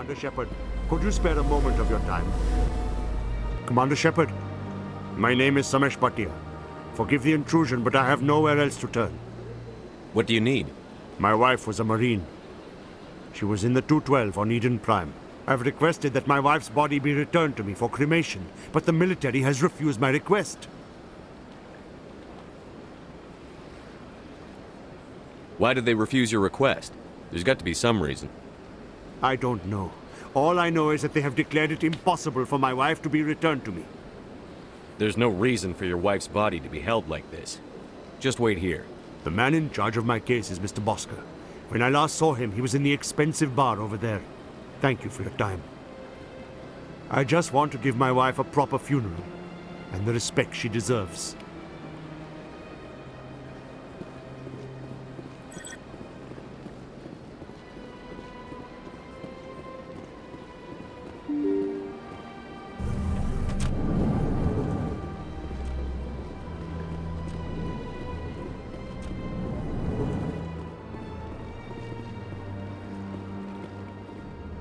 Commander Shepard, could you spare a moment of your time? Commander Shepard, my name is Samesh Bhatia. Forgive the intrusion, but I have nowhere else to turn. What do you need? My wife was a Marine. She was in the 212 on Eden Prime. I've requested that my wife's body be returned to me for cremation, but the military has refused my request. Why did they refuse your request? There's got to be some reason. I don't know. All I know is that they have declared it impossible for my wife to be returned to me. There's no reason for your wife's body to be held like this. Just wait here. The man in charge of my case is Mr. Bosker. When I last saw him, he was in the expensive bar over there. Thank you for your time. I just want to give my wife a proper funeral, and the respect she deserves.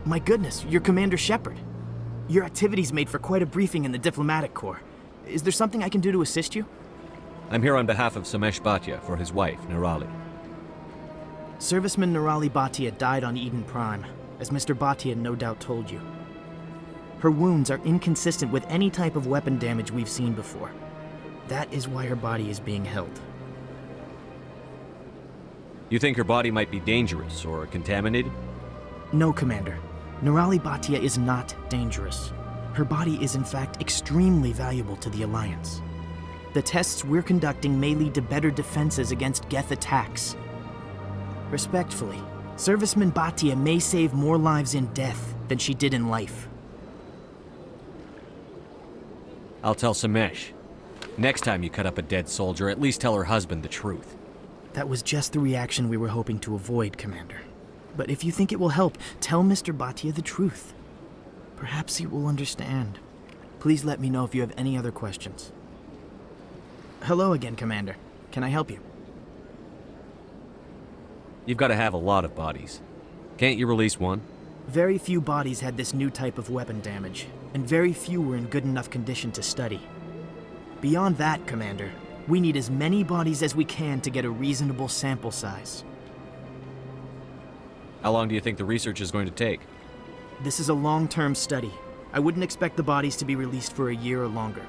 My goodness, you're Commander Shepard. Your activities made for quite a briefing in the Diplomatic Corps. Is there something I can do to assist you? I'm here on behalf of Samesh Bhatia for his wife, Nirali. Serviceman Nirali Bhatia died on Eden Prime, as Mr. Bhatia no doubt told you. Her wounds are inconsistent with any type of weapon damage we've seen before. That is why her body is being held. You think her body might be dangerous or contaminated? No, Commander. Nirali Bhatia is not dangerous. Her body is in fact extremely valuable to the Alliance. The tests we're conducting may lead to better defenses against Geth attacks. Respectfully, Serviceman Bhatia may save more lives in death than she did in life. I'll tell Samesh. Next time you cut up a dead soldier, at least tell her husband the truth. That was just the reaction we were hoping to avoid, Commander. But if you think it will help, tell Mr. Bhatia the truth. Perhaps he will understand. Please let me know if you have any other questions. Hello again, Commander. Can I help you? You've got to have a lot of bodies. Can't you release one? Very few bodies had this new type of weapon damage, and very few were in good enough condition to study. Beyond that, Commander, we need as many bodies as we can to get a reasonable sample size. How long do you think the research is going to take? This is a long-term study. I wouldn't expect the bodies to be released for a year or longer.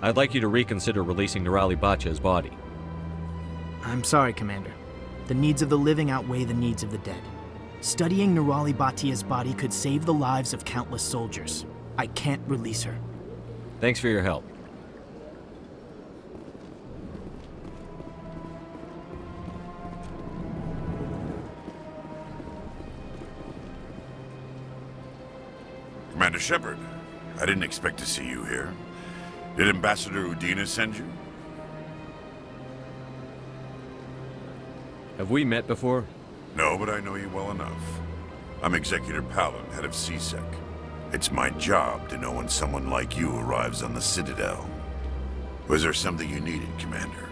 I'd like you to reconsider releasing Nirali Bhatia's body. I'm sorry, Commander. The needs of the living outweigh the needs of the dead. Studying Nirali Bhatia's body could save the lives of countless soldiers. I can't release her. Thanks for your help. Commander Shepard, I didn't expect to see you here. Did Ambassador Udina send you? Have we met before? No, but I know you well enough. I'm Executor Palin, head of CSEC. It's my job to know when someone like you arrives on the Citadel. Was there something you needed, Commander?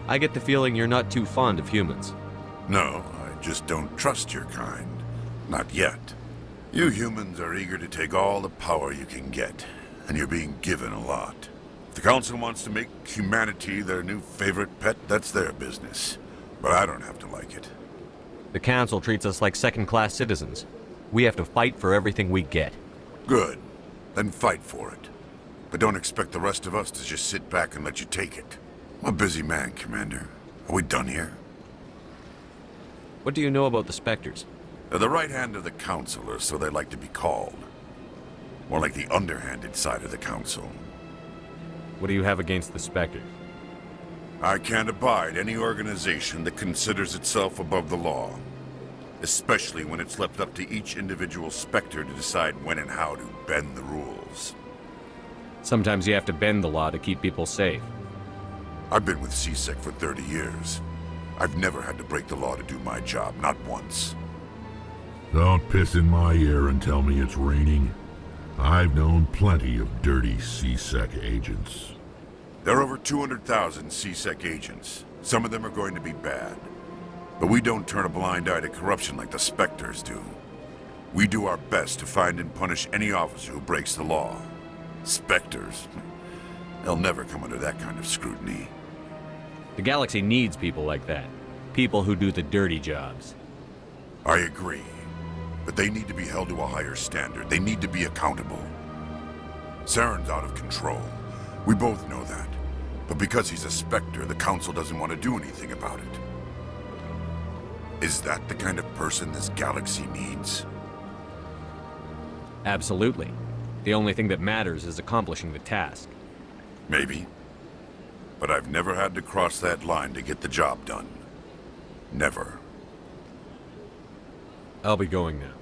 I get the feeling you're not too fond of humans. No, I just don't trust your kind. Not yet. You humans are eager to take all the power you can get, and you're being given a lot. If the Council wants to make humanity their new favorite pet, that's their business. But I don't have to like it. The Council treats us like second-class citizens. We have to fight for everything we get. Good. Then fight for it. But don't expect the rest of us to just sit back and let you take it. I'm a busy man, Commander. Are we done here? What do you know about the Spectres? They're the right hand of the Council, or so they like to be called. More like the underhanded side of the Council. What do you have against the Spectres? I can't abide any organization that considers itself above the law. Especially when it's left up to each individual Spectre to decide when and how to bend the rules. Sometimes you have to bend the law to keep people safe. I've been with CSEC for 30 years. I've never had to break the law to do my job, not once. Don't piss in my ear and tell me it's raining. I've known plenty of dirty CSEC agents. There are over 200,000 CSEC agents. Some of them are going to be bad. But we don't turn a blind eye to corruption like the Spectres do. We do our best to find and punish any officer who breaks the law. Spectres? They'll never come under that kind of scrutiny. The galaxy needs people like that. People who do the dirty jobs. I agree. But they need to be held to a higher standard. They need to be accountable. Saren's out of control. We both know that. But because he's a Spectre, the Council doesn't want to do anything about it. Is that the kind of person this galaxy needs? Absolutely. The only thing that matters is accomplishing the task. Maybe. But I've never had to cross that line to get the job done. Never. I'll be going now.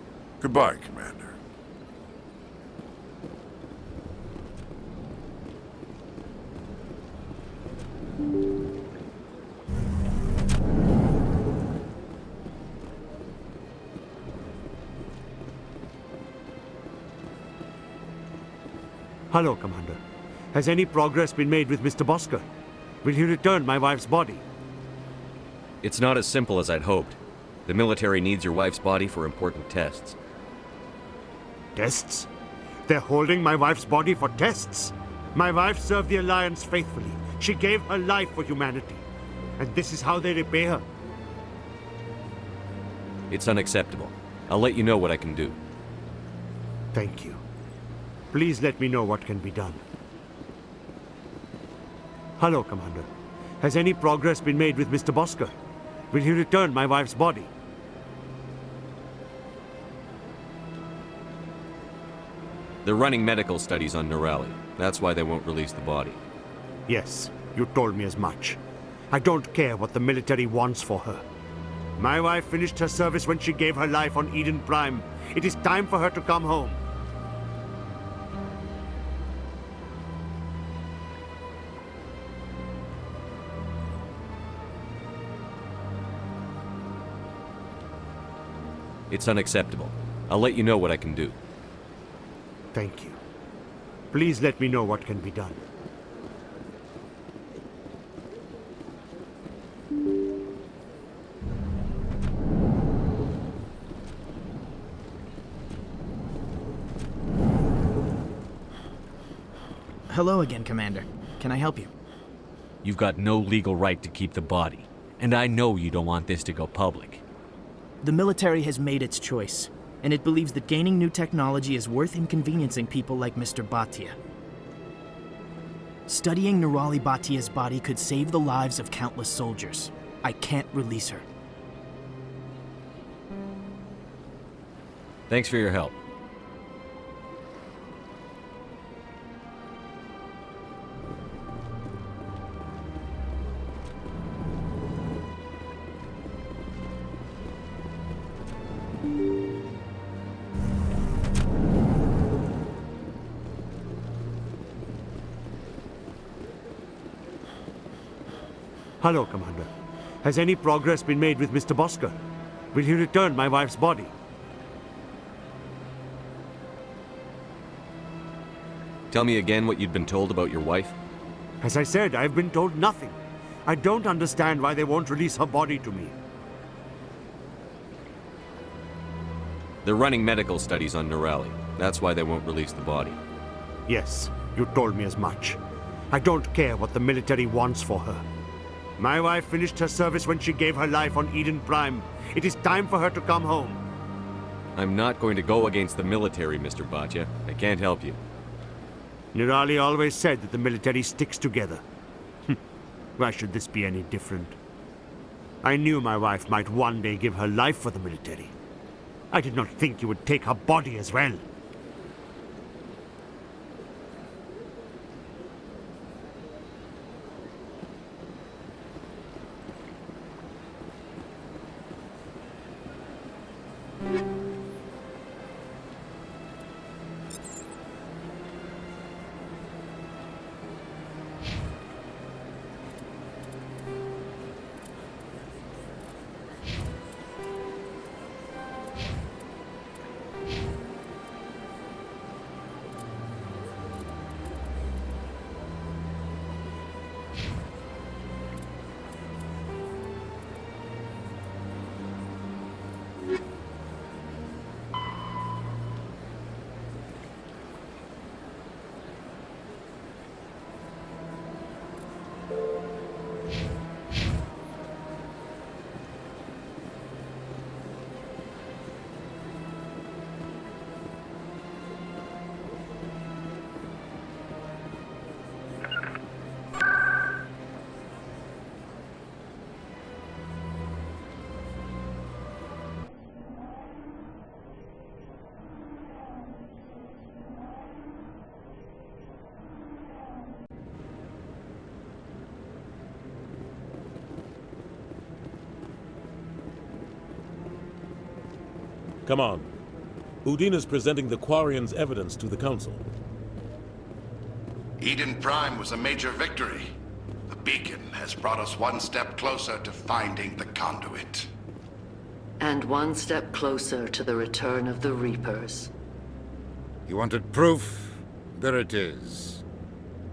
Goodbye, Commander. Hello, Commander. Has any progress been made with Mr. Bosker? Will he return my wife's body? It's not as simple as I'd hoped. The military needs your wife's body for important tests. Tests? They're holding my wife's body for tests? My wife served the Alliance faithfully. She gave her life for humanity. And this is how they repay her. It's unacceptable. I'll let you know what I can do. Thank you. Please let me know what can be done. Hello, Commander. Has any progress been made with Mr. Bosker? Will he return my wife's body? They're running medical studies on Nurali. That's why they won't release the body. Yes, you told me as much. I don't care what the military wants for her. My wife finished her service when she gave her life on Eden Prime. It is time for her to come home. It's unacceptable. I'll let you know what I can do. Thank you. Please let me know what can be done. Hello again, Commander. Can I help you? You've got no legal right to keep the body. And I know you don't want this to go public. The military has made its choice, and it believes that gaining new technology is worth inconveniencing people like Mr. Bhatia. Studying Nurali Bhatia's body could save the lives of countless soldiers. I can't release her. Thanks for your help. Hello, Commander. Has any progress been made with Mr. Bosker? Will he return my wife's body? Tell me again what you'd been told about your wife? As I said, I've been told nothing. I don't understand why they won't release her body to me. They're running medical studies on Nurali. That's why they won't release the body. Yes, you told me as much. I don't care what the military wants for her. My wife finished her service when she gave her life on Eden Prime. It is time for her to come home. I'm not going to go against the military, Mr. Bhatia. I can't help you. Nurali always said that the military sticks together. Why should this be any different? I knew my wife might one day give her life for the military. I did not think you would take her body as well. Come on. Udina's presenting the Quarian's evidence to the Council. Eden Prime was a major victory. The beacon has brought us one step closer to finding the conduit. And one step closer to the return of the Reapers. You wanted proof? There it is.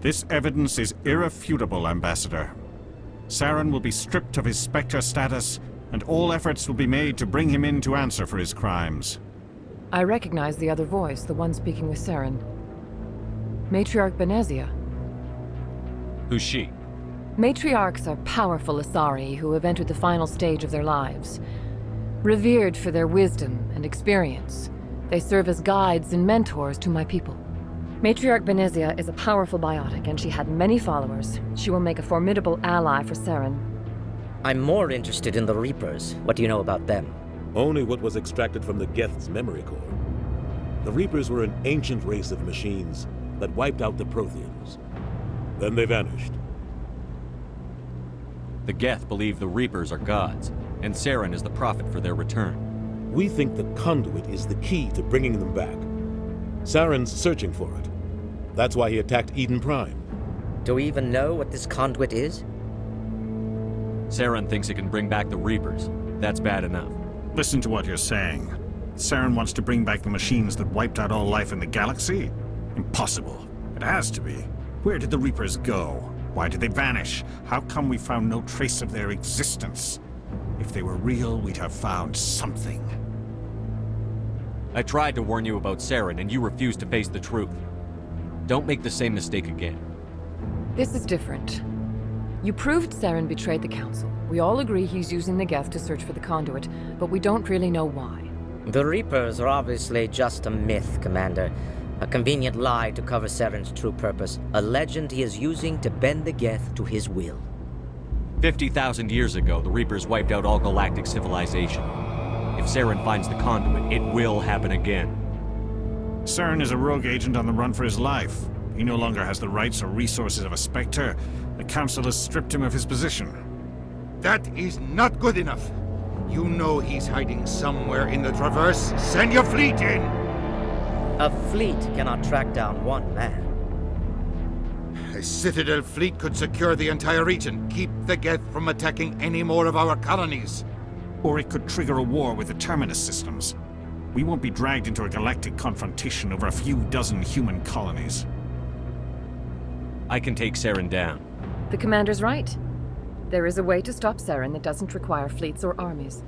This evidence is irrefutable, Ambassador. Saren will be stripped of his Spectre status, and all efforts will be made to bring him in to answer for his crimes. I recognize the other voice, the one speaking with Saren. Matriarch Benezia. Who's she? Matriarchs are powerful Asari who have entered the final stage of their lives. Revered for their wisdom and experience, they serve as guides and mentors to my people. Matriarch Benezia is a powerful biotic, and she had many followers. She will make a formidable ally for Saren. I'm more interested in the Reapers. What do you know about them? Only what was extracted from the Geth's memory core. The Reapers were an ancient race of machines that wiped out the Protheans. Then they vanished. The Geth believe the Reapers are gods, and Saren is the prophet for their return. We think the conduit is the key to bringing them back. Saren's searching for it. That's why he attacked Eden Prime. Do we even know what this conduit is? Saren thinks it can bring back the Reapers. That's bad enough. Listen to what you're saying. Saren wants to bring back the machines that wiped out all life in the galaxy? Impossible. It has to be. Where did the Reapers go? Why did they vanish? How come we found no trace of their existence? If they were real, we'd have found something. I tried to warn you about Saren, and you refused to face the truth. Don't make the same mistake again. This is different. You proved Saren betrayed the Council. We all agree he's using the Geth to search for the conduit, but we don't really know why. The Reapers are obviously just a myth, Commander. A convenient lie to cover Saren's true purpose. A legend he is using to bend the Geth to his will. 50,000 years ago, the Reapers wiped out all galactic civilization. If Saren finds the conduit, it will happen again. Saren is a rogue agent on the run for his life. He no longer has the rights or resources of a Spectre. The Council has stripped him of his position. That is not good enough. You know he's hiding somewhere in the Traverse. Send your fleet in! A fleet cannot track down one man. A Citadel fleet could secure the entire region, keep the Geth from attacking any more of our colonies. Or it could trigger a war with the Terminus systems. We won't be dragged into a galactic confrontation over a few dozen human colonies. I can take Saren down. The Commander's right. There is a way to stop Saren that doesn't require fleets or armies.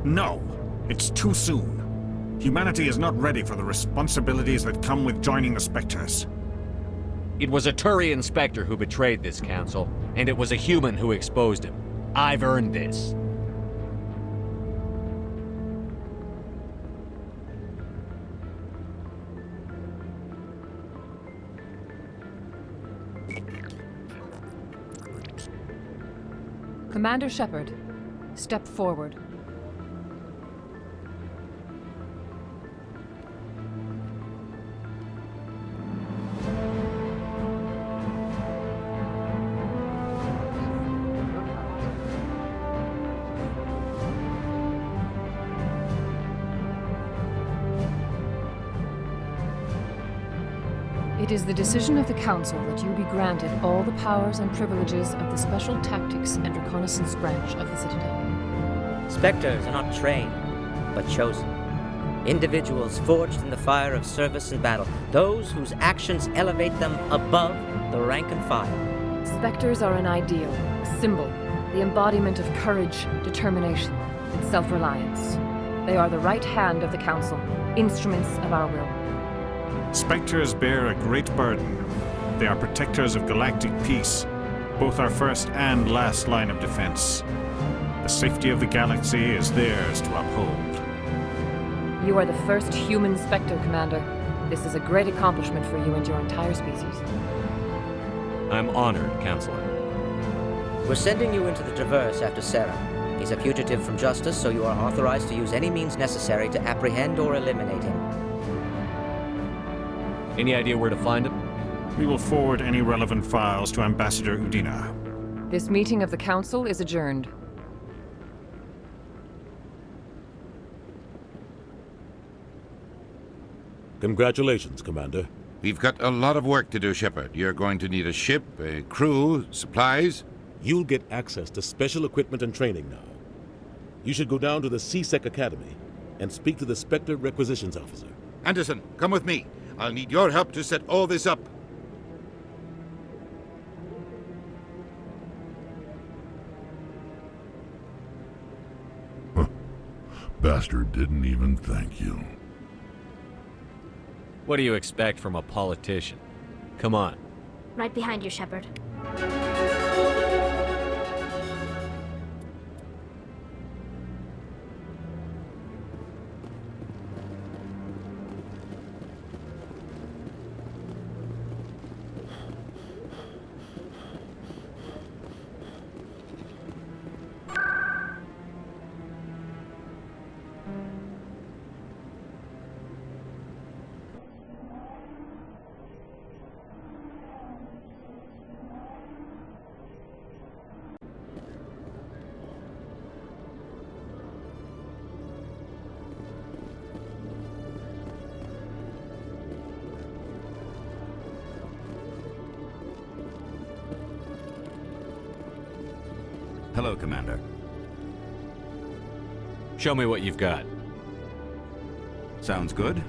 No, it's too soon. Humanity is not ready for the responsibilities that come with joining the Spectres. It was a Turian Spectre who betrayed this council, and it was a human who exposed him. I've earned this. Commander Shepard, step forward. It is the decision of the Council that you be granted all the powers and privileges of the Special Tactics and Reconnaissance branch of the Citadel. Spectres are not trained, but chosen. Individuals forged in the fire of service and battle. Those whose actions elevate them above the rank and file. Spectres are an ideal, a symbol, the embodiment of courage, determination, and self-reliance. They are the right hand of the Council, instruments of our will. Spectres bear a great burden. They are protectors of galactic peace, both our first and last line of defense. The safety of the galaxy is theirs to uphold. You are the first human Spectre, Commander. This is a great accomplishment for you and your entire species. I'm honored, Counselor. We're sending you into the Traverse after Saren. He's a fugitive from justice, so you are authorized to use any means necessary to apprehend or eliminate him. Any idea where to find him? We will forward any relevant files to Ambassador Udina. This meeting of the Council is adjourned. Congratulations, Commander. We've got a lot of work to do, Shepard. You're going to need a ship, a crew, supplies. You'll get access to special equipment and training now. You should go down to the C-Sec Academy and speak to the Spectre Requisitions Officer. Anderson, come with me. I'll need your help to set all this up. Bastard didn't even thank you. What do you expect from a politician? Come on. Right behind you, Shepard. Hello, Commander. Show me what you've got. Sounds good.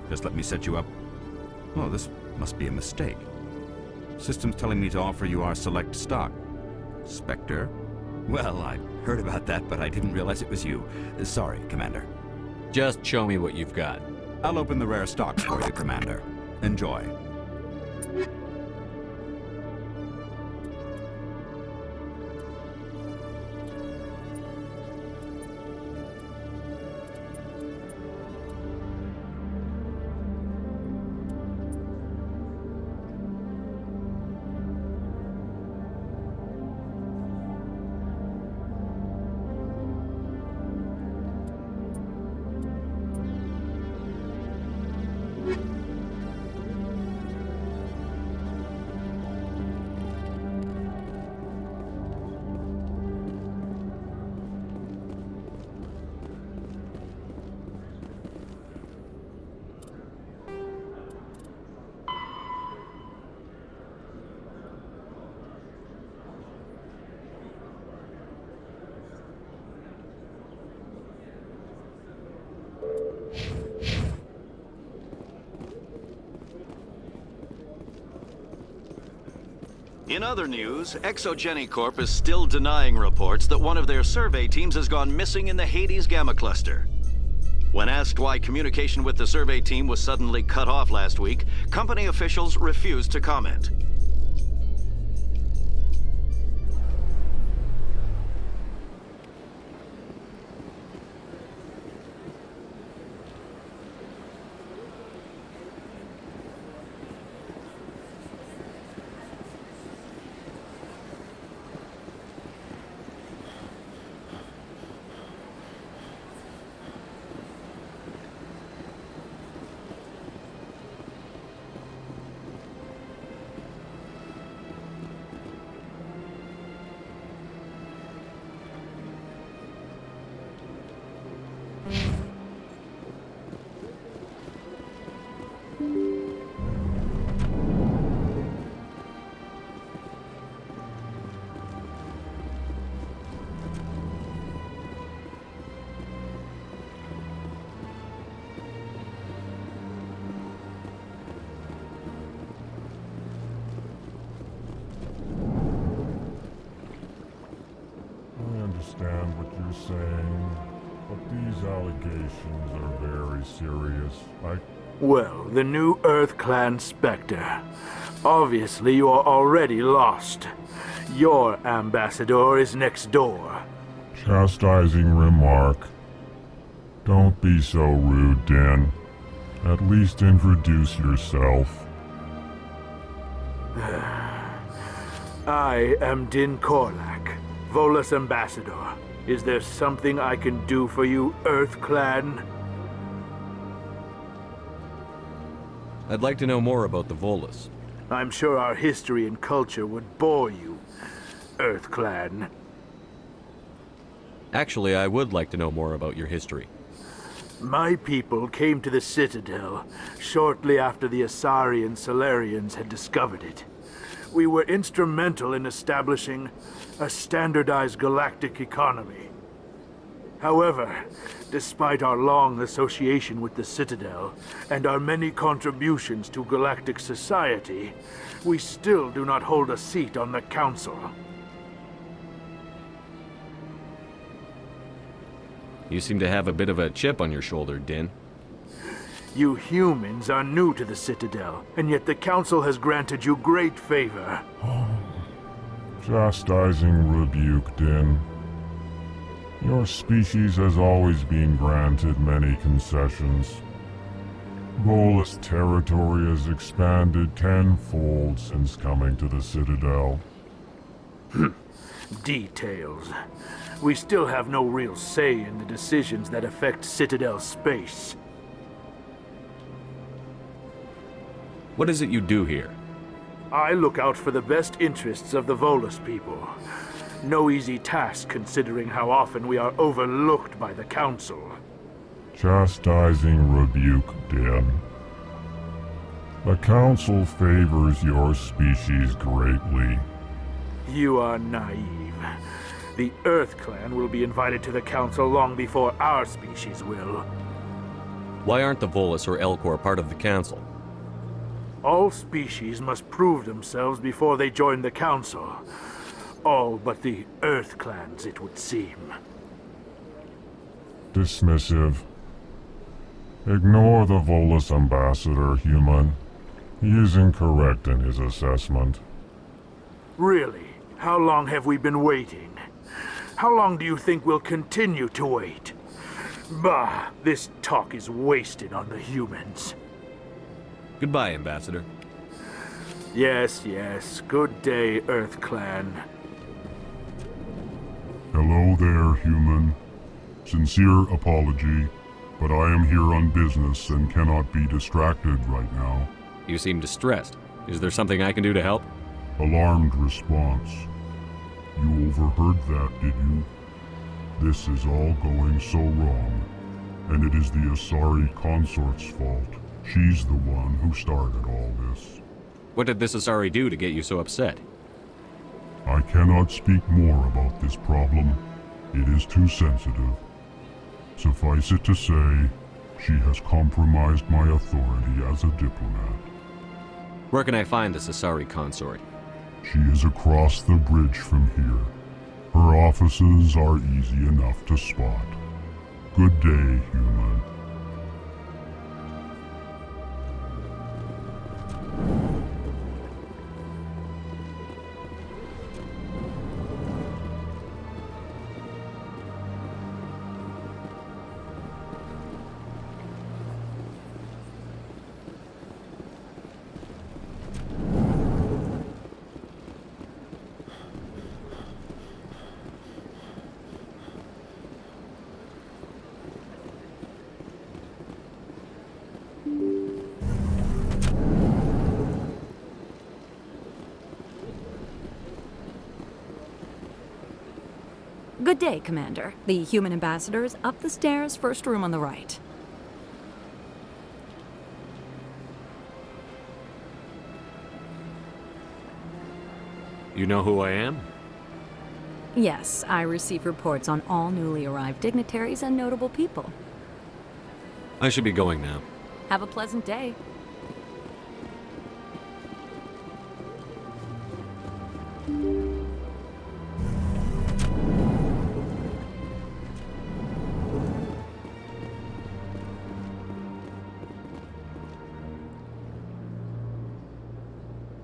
Just let me set you up. Oh, this must be a mistake. System's telling me to offer you our select stock. Spectre? Well, I heard about that, but I didn't realize it was you. Sorry, Commander. Just show me what you've got. I'll open the rare stock for you, Commander. Enjoy. In other news, Exogeny Corp is still denying reports that one of their survey teams has gone missing in the Hades Gamma Cluster. When asked why communication with the survey team was suddenly cut off last week, company officials refused to comment. Understand what you're saying, but these allegations are very serious. Well, the new Earth Clan Spectre. Obviously, you are already lost. Your ambassador is next door. Chastising remark. Don't be so rude, Din. At least introduce yourself. I am Din Korlak, Volus Ambassador. Is there something I can do for you, Earth Clan? I'd like to know more about the Volus. I'm sure our history and culture would bore you, Earth Clan. Actually, I would like to know more about your history. My people came to the Citadel shortly after the Asari and Solarians had discovered it. We were instrumental in establishing a standardized galactic economy. However, despite our long association with the Citadel and our many contributions to galactic society, we still do not hold a seat on the Council. You seem to have a bit of a chip on your shoulder, Din. You humans are new to the Citadel, and yet the Council has granted you great favor. Chastising rebuke, Din. Your species has always been granted many concessions. Volus territory has expanded tenfold since coming to the Citadel. Details. We still have no real say in the decisions that affect Citadel space. What is it you do here? I look out for the best interests of the Volus people. No easy task considering how often we are overlooked by the Council. Chastising rebuke, Din. The Council favors your species greatly. You are naive. The Earth Clan will be invited to the Council long before our species will. Why aren't the Volus or Elcor part of the Council? All species must prove themselves before they join the Council. All but the Earth Clans, it would seem. Dismissive. Ignore the Volus ambassador, human. He is incorrect in his assessment. Really? How long have we been waiting? How long do you think we'll continue to wait? Bah, this talk is wasted on the humans. Goodbye, Ambassador. Yes, yes. Good day, Earth Clan. Hello there, human. Sincere apology, but I am here on business and cannot be distracted right now. You seem distressed. Is there something I can do to help? Alarmed response. You overheard that, did you? This is all going so wrong, and it is the Asari consort's fault. She's the one who started all this. What did this Asari do to get you so upset? I cannot speak more about this problem. It is too sensitive. Suffice it to say, she has compromised my authority as a diplomat. Where can I find this Asari consort? She is across the bridge from here. Her offices are easy enough to spot. Good day, human. Good day, Commander. The human ambassador is up the stairs, first room on the right. You know who I am? Yes, I receive reports on all newly arrived dignitaries and notable people. I should be going now. Have a pleasant day.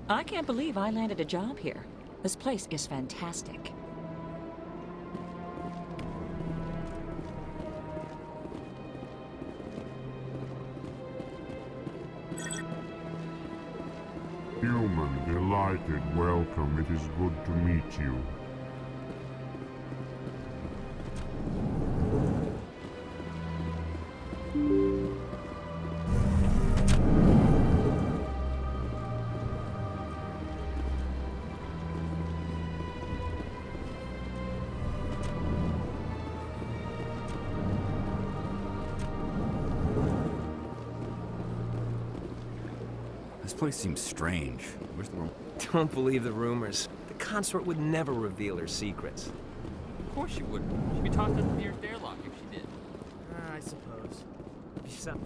I can't believe I landed a job here. This place is fantastic. Human, delighted, welcome. It is good to meet you. This place seems strange. Where's the room? Don't believe the rumors. The consort would never reveal her secrets. Of course she wouldn't. She'd be tossed into the nearest airlock if she did. I suppose. Besides...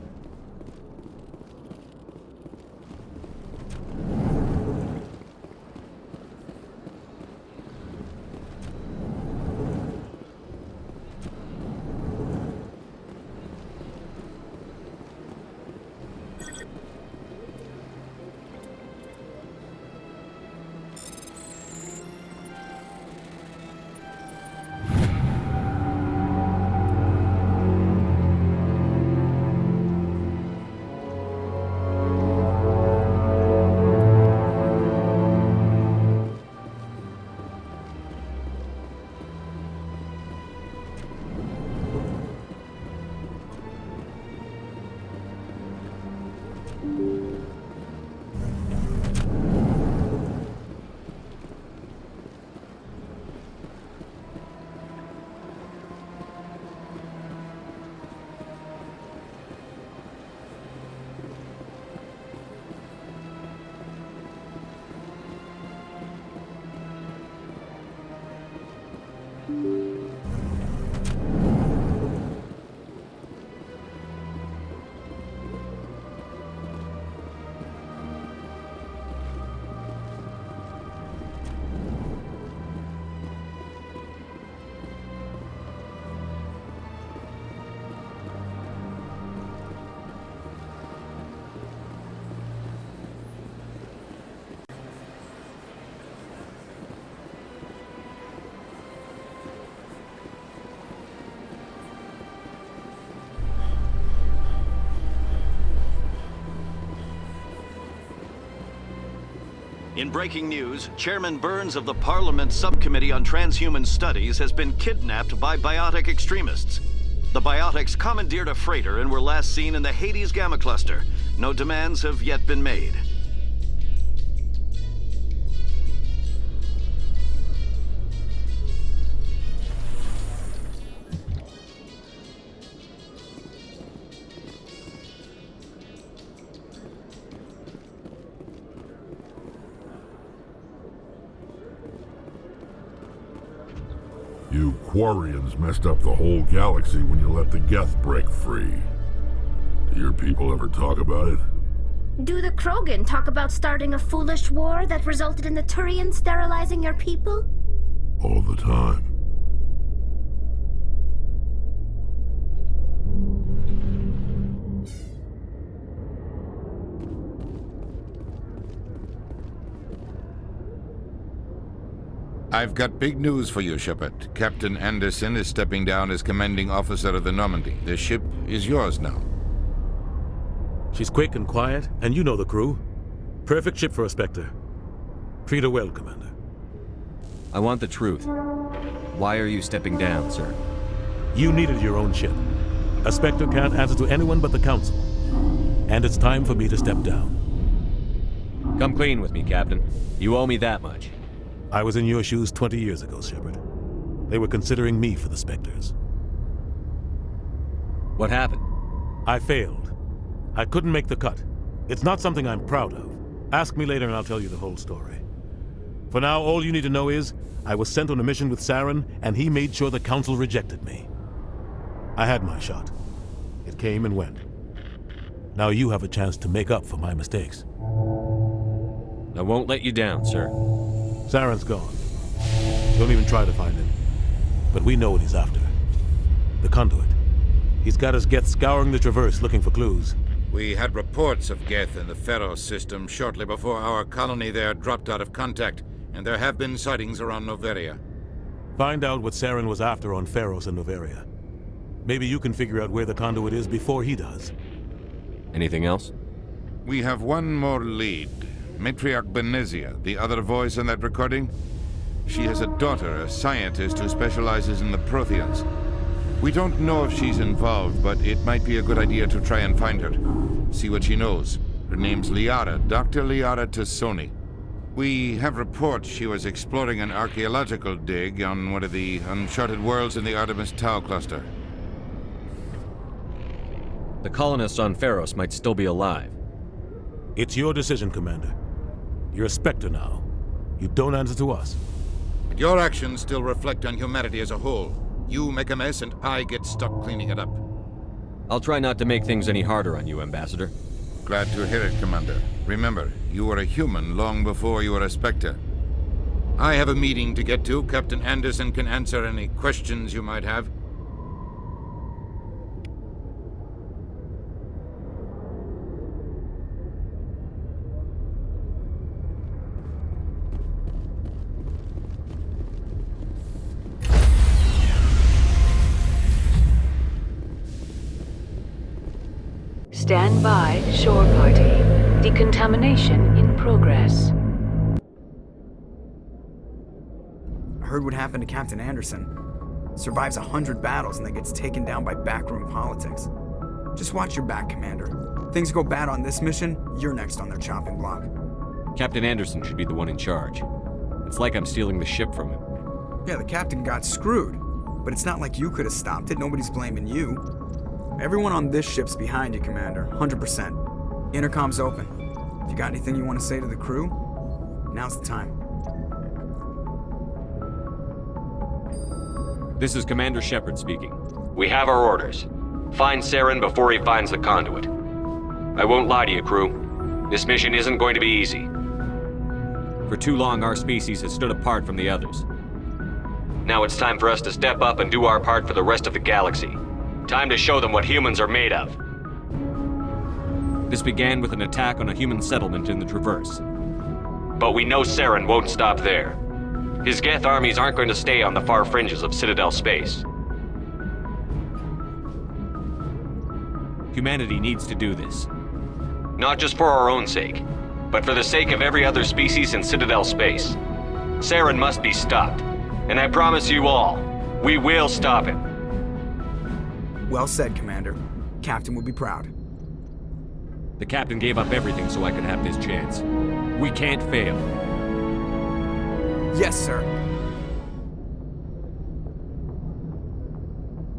In breaking news, Chairman Burns of the Parliament Subcommittee on Transhuman Studies has been kidnapped by biotic extremists. The biotics commandeered a freighter and were last seen in the Hades Gamma Cluster. No demands have yet been made. You Quarians messed up the whole galaxy when you let the Geth break free. Do your people ever talk about it? Do the Krogan talk about starting a foolish war that resulted in the Turians sterilizing your people? All the time. I've got big news for you, Shepard. Captain Anderson is stepping down as commanding officer of the Normandy. The ship is yours now. She's quick and quiet, and you know the crew. Perfect ship for a Spectre. Treat her well, Commander. I want the truth. Why are you stepping down, sir? You needed your own ship. A Spectre can't answer to anyone but the Council. And it's time for me to step down. Come clean with me, Captain. You owe me that much. I was in your shoes 20 years ago, Shepard. They were considering me for the Spectres. What happened? I failed. I couldn't make the cut. It's not something I'm proud of. Ask me later and I'll tell you the whole story. For now, all you need to know is, I was sent on a mission with Saren, and he made sure the Council rejected me. I had my shot. It came and went. Now you have a chance to make up for my mistakes. I won't let you down, sir. Saren's gone. Don't even try to find him. But we know what he's after. The conduit. He's got his Geth scouring the Traverse looking for clues. We had reports of Geth in the Pharaoh system shortly before our colony there dropped out of contact, and there have been sightings around Noveria. Find out what Saren was after on Pharos and Noveria. Maybe you can figure out where the conduit is before he does. Anything else? We have one more lead. Matriarch Benezia, the other voice in that recording. She has a daughter, a scientist who specializes in the Protheans. We don't know if she's involved, but it might be a good idea to try and find her. See what she knows. Her name's Liara, Dr. Liara Tassoni. We have reports she was exploring an archaeological dig on one of the uncharted worlds in the Artemis Tau cluster. The colonists on Pharos might still be alive. It's your decision, Commander. You're a Spectre now. You don't answer to us. But your actions still reflect on humanity as a whole. You make a mess and I get stuck cleaning it up. I'll try not to make things any harder on you, Ambassador. Glad to hear it, Commander. Remember, you were a human long before you were a Spectre. I have a meeting to get to. Captain Anderson can answer any questions you might have. Stand by, shore party. Decontamination in progress. I heard what happened to Captain Anderson. Survives 100 battles and then gets taken down by backroom politics. Just watch your back, Commander. Things go bad on this mission, you're next on their chopping block. Captain Anderson should be the one in charge. It's like I'm stealing the ship from him. Yeah, the captain got screwed. But it's not like you could have stopped it. Nobody's blaming you. Everyone on this ship's behind you, Commander. 100%. Intercom's open. If you got anything you want to say to the crew, now's the time. This is Commander Shepard speaking. We have our orders. Find Saren before he finds the conduit. I won't lie to you, crew. This mission isn't going to be easy. For too long, our species has stood apart from the others. Now it's time for us to step up and do our part for the rest of the galaxy. Time to show them what humans are made of. This began with an attack on a human settlement in the Traverse. But we know Saren won't stop there. His Geth armies aren't going to stay on the far fringes of Citadel space. Humanity needs to do this. Not just for our own sake, but for the sake of every other species in Citadel space. Saren must be stopped. And I promise you all, we will stop him. Well said, Commander. Captain would be proud. The captain gave up everything so I could have this chance. We can't fail. Yes, sir.